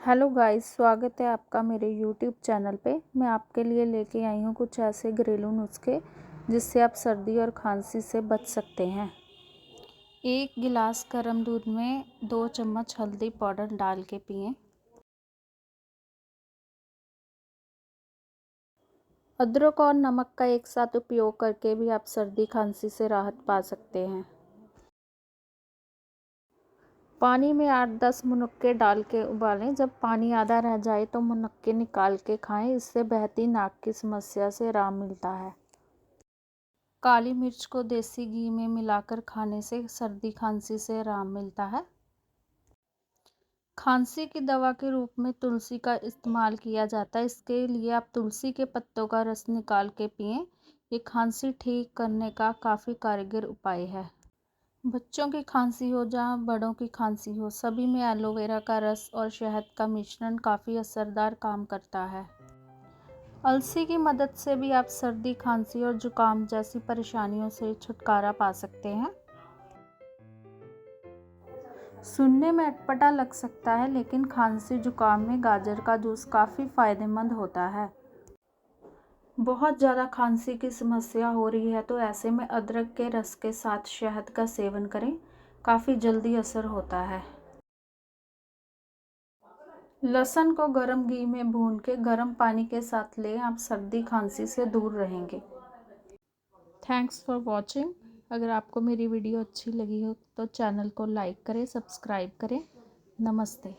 Hello guys, स्वागत है आपका मेरे यूट्यूब चैनल पे। मैं आपके लिए लेके आई हूँ कुछ ऐसे घरेलू नुस्खे जिससे आप सर्दी और खांसी से बच सकते हैं। 1 गिलास गर्म दूध में 2 चम्मच हल्दी पाउडर डाल के पिएं। अदरक और नमक का एक साथ उपयोग करके भी आप सर्दी खांसी से राहत पा सकते हैं। पानी में 8-10 मुनक्के डाल के उबालें। जब पानी आधा रह जाए तो मुनक्के निकाल के खाएं। इससे बहती नाक की समस्या से आराम मिलता है। काली मिर्च को देसी घी में मिलाकर खाने से सर्दी खांसी से आराम मिलता है। खांसी की दवा के रूप में तुलसी का इस्तेमाल किया जाता है। इसके लिए आप तुलसी के पत्तों का रस निकाल के पिएं। ये खांसी ठीक करने का काफ़ी कारगर उपाय है। बच्चों की खांसी हो या बड़ों की खांसी हो, सभी में एलोवेरा का रस और शहद का मिश्रण काफ़ी असरदार काम करता है। अलसी की मदद से भी आप सर्दी, खांसी और जुकाम जैसी परेशानियों से छुटकारा पा सकते हैं। सुनने में अटपटा लग सकता है, लेकिन खांसी जुकाम में गाजर का जूस काफ़ी फायदेमंद होता है। बहुत ज़्यादा खांसी की समस्या हो रही है तो ऐसे में अदरक के रस के साथ शहद का सेवन करें। काफ़ी जल्दी असर होता है। लहसुन को गर्म घी में भून के गर्म पानी के साथ लें। आप सर्दी खांसी से दूर रहेंगे। Thanks for watching. अगर आपको मेरी वीडियो अच्छी लगी हो तो चैनल को लाइक करें, सब्सक्राइब करें। नमस्ते।